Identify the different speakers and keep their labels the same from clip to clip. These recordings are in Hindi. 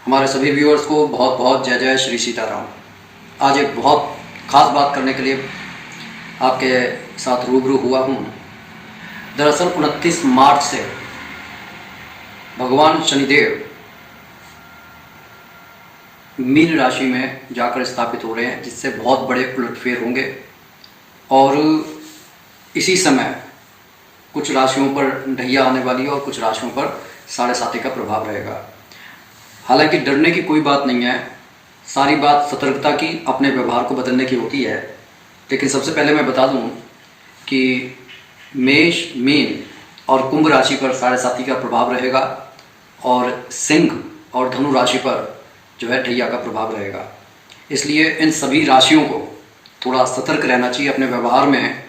Speaker 1: हमारे सभी व्यूअर्स को बहुत बहुत जय जय श्री सीताराम। आज एक बहुत ख़ास बात करने के लिए आपके साथ रूबरू हुआ हूँ। दरअसल 29 मार्च से भगवान शनिदेव मीन राशि में जाकर स्थापित हो रहे हैं, जिससे बहुत बड़े उलटफेर होंगे और इसी समय कुछ राशियों पर ढैया आने वाली है और कुछ राशियों पर 7.5 का प्रभाव रहेगा। हालांकि डरने की कोई बात नहीं है, सारी बात सतर्कता की, अपने व्यवहार को बदलने की होती है। लेकिन सबसे पहले मैं बता दूं कि मेष, मीन और कुंभ राशि पर 7.5 का प्रभाव रहेगा और सिंह और धनु राशि पर जो है ढैया का प्रभाव रहेगा। इसलिए इन सभी राशियों को थोड़ा सतर्क रहना चाहिए, अपने व्यवहार में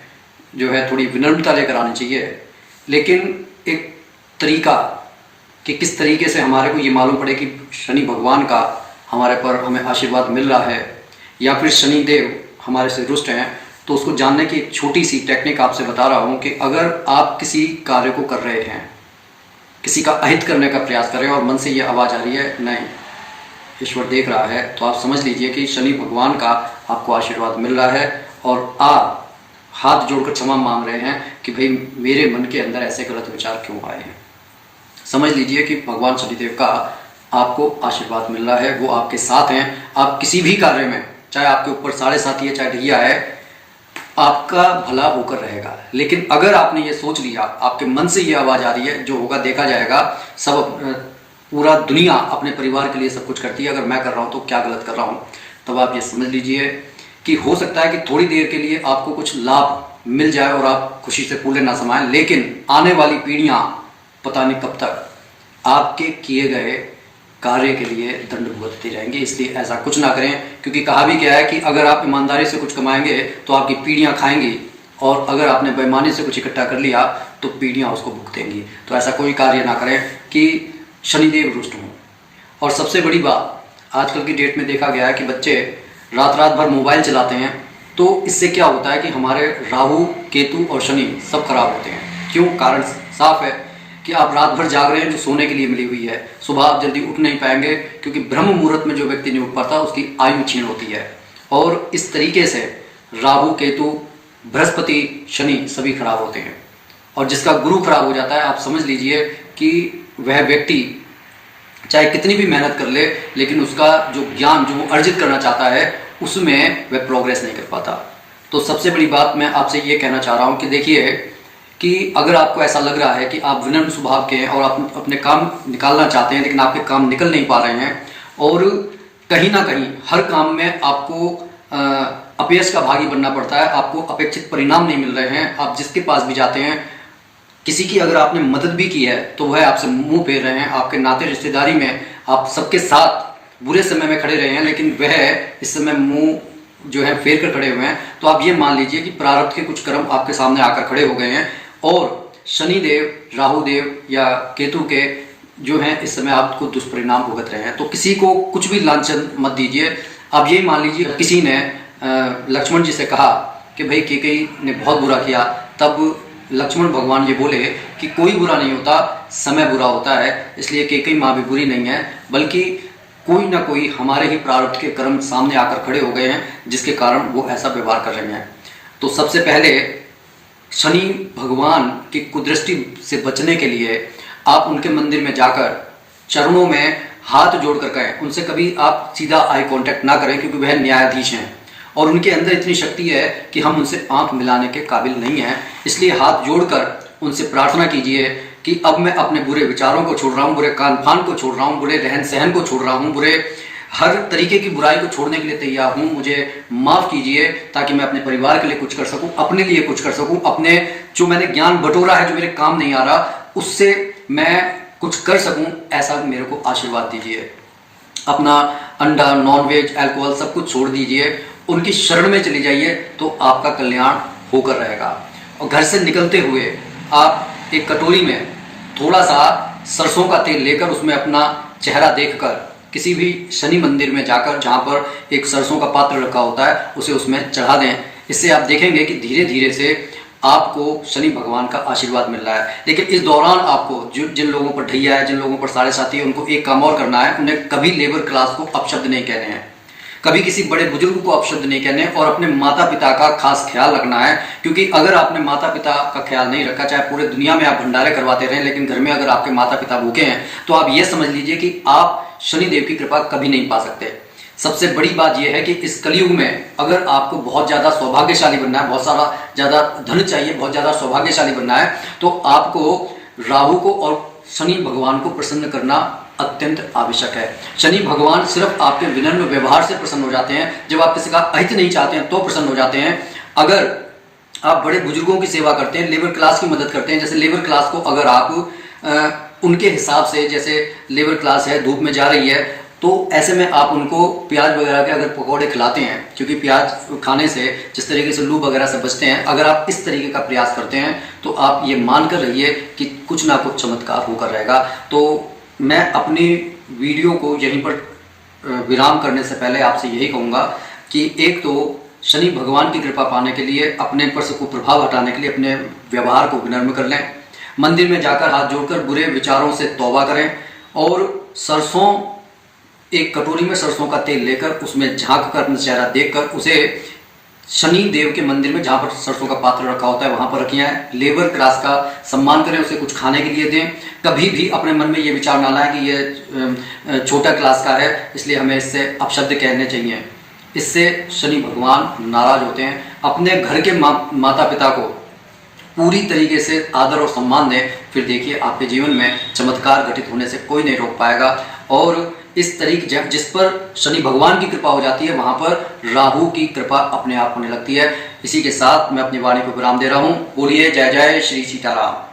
Speaker 1: जो है थोड़ी विनम्रता लेकर आनी चाहिए। लेकिन एक तरीका कि किस तरीके से हमारे को ये मालूम पड़े कि शनि भगवान का हमारे पर हमें आशीर्वाद मिल रहा है या फिर शनि देव हमारे से रुष्ट हैं, तो उसको जानने की एक छोटी सी टेक्निक आपसे बता रहा हूँ कि अगर आप किसी कार्य को कर रहे हैं, किसी का अहित करने का प्रयास कर रहे हैं और मन से ये आवाज़ आ रही है नहीं ईश्वर देख रहा है, तो आप समझ लीजिए कि शनि भगवान का आपको आशीर्वाद मिल रहा है और आप हाथ जोड़कर क्षमा मांग रहे हैं कि भाई मेरे मन के अंदर ऐसे गलत विचार क्यों आए हैं। समझ लीजिए कि भगवान शनिदेव का आपको आशीर्वाद मिल रहा है, वो आपके साथ हैं। आप किसी भी कार्य में, चाहे आपके ऊपर 7.5 है चाहे ढैया है, आपका भला होकर रहेगा। लेकिन अगर आपने ये सोच लिया, आपके मन से ये आवाज़ आ रही है, जो होगा देखा जाएगा, सब पूरा दुनिया अपने परिवार के लिए सब कुछ करती है, अगर मैं कर रहा हूँ तो क्या गलत कर रहा हूँ, तब आप ये समझ लीजिए कि हो सकता है कि थोड़ी देर के लिए आपको कुछ लाभ मिल जाए और आप खुशी से फूले ना समाएं, लेकिन आने वाली पीढ़ियाँ पता नहीं कब तक आपके किए गए कार्य के लिए दंड भुगतती रहेंगी। इसलिए ऐसा कुछ ना करें, क्योंकि कहा भी गया है कि अगर आप ईमानदारी से कुछ कमाएंगे तो आपकी पीढ़ियाँ खाएंगी और अगर आपने बेईमानी से कुछ इकट्ठा कर लिया तो पीढ़ियाँ उसको भुगतेंगी। तो ऐसा कोई कार्य ना करें कि शनिदेव रुष्ट हों। और सबसे बड़ी बात, आजकल की डेट में देखा गया है कि बच्चे रात भर मोबाइल चलाते हैं, तो इससे क्या होता है कि हमारे राहु, केतु और शनि सब खराब होते हैं। क्यों? कारण साफ है कि आप रात भर जाग रहे हैं जो सोने के लिए मिली हुई है, सुबह आप जल्दी उठ नहीं पाएंगे, क्योंकि ब्रह्म मुहूर्त में जो व्यक्ति नहीं उठ पाता उसकी आयु क्षीण होती है। और इस तरीके से राहु, केतु, बृहस्पति, शनि सभी खराब होते हैं। और जिसका गुरु खराब हो जाता है, आप समझ लीजिए कि वह व्यक्ति चाहे कितनी भी मेहनत कर ले, लेकिन उसका जो ज्ञान जो वो अर्जित करना चाहता है उसमें वह प्रोग्रेस नहीं कर पाता। तो सबसे बड़ी बात मैं आपसे ये कहना चाह रहा हूँ कि देखिए कि अगर आपको ऐसा लग रहा है कि आप विनम्र स्वभाव के हैं और आप अपने काम निकालना चाहते हैं, लेकिन आपके काम निकल नहीं पा रहे हैं और कहीं ना कहीं हर काम में आपको अपयश का भागी बनना पड़ता है, आपको अपेक्षित परिणाम नहीं मिल रहे हैं, आप जिसके पास भी जाते हैं, किसी की अगर आपने मदद भी की है तो वह आपसे मुंह फेर रहे हैं, आपके नाते रिश्तेदारी में आप सबके साथ बुरे समय में खड़े रहे हैं, लेकिन वह इस समय मुंह जो है फेर कर खड़े हुए हैं। तो आप ये मान लीजिए कि प्रारब्ध के कुछ कर्म आपके सामने आकर खड़े हो गए हैं और शनिदेव, राहुदेव या केतु के जो हैं इस समय आपको दुष्परिणाम भुगत रहे हैं। तो किसी को कुछ भी लांछन मत दीजिए। आप यही मान लीजिए किसी ने लक्ष्मण जी से कहा कि भाई कैकेयी ने बहुत बुरा किया, तब लक्ष्मण भगवान ये बोले कि कोई बुरा नहीं होता, समय बुरा होता है। इसलिए कैकेयी माँ भी बुरी नहीं है, बल्कि कोई ना कोई हमारे ही प्रारब्ध के कर्म सामने आकर खड़े हो गए हैं, जिसके कारण वो ऐसा व्यवहार कर रहे हैं। तो सबसे पहले शनि भगवान की कुदृष्टि से बचने के लिए आप उनके मंदिर में जाकर चरणों में हाथ जोड़कर कहें। उनसे कभी आप सीधा आई कांटेक्ट ना करें, क्योंकि वह न्यायाधीश हैं और उनके अंदर इतनी शक्ति है कि हम उनसे आंख मिलाने के काबिल नहीं हैं। इसलिए हाथ जोड़कर उनसे प्रार्थना कीजिए कि अब मैं अपने बुरे विचारों को छोड़ रहा हूँ, बुरे कान फान को छोड़ रहा हूँ, बुरे रहन सहन को छोड़ रहा हूँ, बुरे हर तरीके की बुराई को छोड़ने के लिए तैयार हूँ। मुझे माफ़ कीजिए ताकि मैं अपने परिवार के लिए कुछ कर सकूँ, अपने लिए कुछ कर सकूँ, अपने जो मैंने ज्ञान बटोरा है, जो मेरे काम नहीं आ रहा, उससे मैं कुछ कर सकूँ, ऐसा मेरे को आशीर्वाद दीजिए। अपना अंडा, नॉनवेज, अल्कोहल सब कुछ छोड़ दीजिए, उनकी शरण में चली जाइए, तो आपका कल्याण होकर रहेगा। और घर से निकलते हुए आप एक कटोरी में थोड़ा सा सरसों का तेल लेकर उसमें अपना चेहरा देखकर किसी भी शनि मंदिर में जाकर, जहाँ पर एक सरसों का पात्र रखा होता है, उसे उसमें चढ़ा दें। इससे आप देखेंगे कि धीरे धीरे से आपको शनि भगवान का आशीर्वाद मिल रहा है। लेकिन इस दौरान आपको जिन लोगों पर ढैया है, जिन लोगों पर साढ़े साथी है, उनको एक काम और करना है, उन्हें कभी लेबर क्लास को अपशब्द नहीं कहने हैं, कभी किसी बड़े बुजुर्ग को अपशब्द नहीं कहने, और अपने माता पिता का खास ख्याल रखना है। क्योंकि अगर आपने माता पिता का ख्याल नहीं रखा, चाहे पूरे दुनिया में आप भंडारे करवाते रहें, लेकिन घर में अगर आपके माता पिता भूखे हैं, तो आप ये समझ लीजिए कि आप शनिदेव की कृपा कभी नहीं पा सकते। सबसे बड़ी बात यह है कि इस कलयुग में अगर आपको बहुत ज़्यादा सौभाग्यशाली बनना है, बहुत सारा ज़्यादा धन चाहिए, बहुत ज़्यादा सौभाग्यशाली बनना है, तो आपको राहु को और शनि भगवान को प्रसन्न करना अत्यंत आवश्यक है। शनि भगवान सिर्फ आपके विनम्र व्यवहार से प्रसन्न हो जाते हैं, जब आप किसी का अहित नहीं चाहते हैं तो प्रसन्न हो जाते हैं। अगर आप बड़े बुजुर्गों की सेवा करते हैं, लेबर क्लास की मदद करते हैं, जैसे लेबर क्लास को अगर आप उनके हिसाब से, जैसे लेबर क्लास है, धूप में जा रही है, तो ऐसे में आप उनको प्याज वगैरह के अगर पकौड़े खिलाते हैं, क्योंकि प्याज खाने से जिस तरीके से लू वगैरह से बचते हैं, अगर आप इस तरीके का प्रयास करते हैं तो आप ये मान कर रहिए कि कुछ ना कुछ चमत्कार होकर रहेगा। तो मैं अपनी वीडियो को यहीं पर विराम करने से पहले आपसे यही कहूँगा कि एक तो शनि भगवान की कृपा पाने के लिए, अपने पर से कुप्रभाव हटाने के लिए अपने व्यवहार को विनम्र कर लें, मंदिर में जाकर हाथ जोड़कर बुरे विचारों से तौबा करें, और सरसों, एक कटोरी में सरसों का तेल लेकर उसमें झांक कर अपना चेहरा देखकर उसे शनि देव के मंदिर में, जहाँ पर सरसों का पात्र रखा होता है, वहाँ पर रखिए। लेबर क्लास का सम्मान करें, उसे कुछ खाने के लिए दें। कभी भी अपने मन में ये विचार ना लाएं कि ये छोटा क्लास का है, इसलिए हमें इससे अपशब्द कहने चाहिए। इससे शनि भगवान नाराज होते हैं। अपने घर के माता पिता को पूरी तरीके से आदर और सम्मान दें, फिर देखिए आपके जीवन में चमत्कार घटित होने से कोई नहीं रोक पाएगा। और इस तरीके जिस पर शनि भगवान की कृपा हो जाती है, वहां पर राहु की कृपा अपने आप होने लगती है। इसी के साथ मैं अपनी वाणी को विराम दे रहा हूं। बोलिए जय जय श्री सीताराम।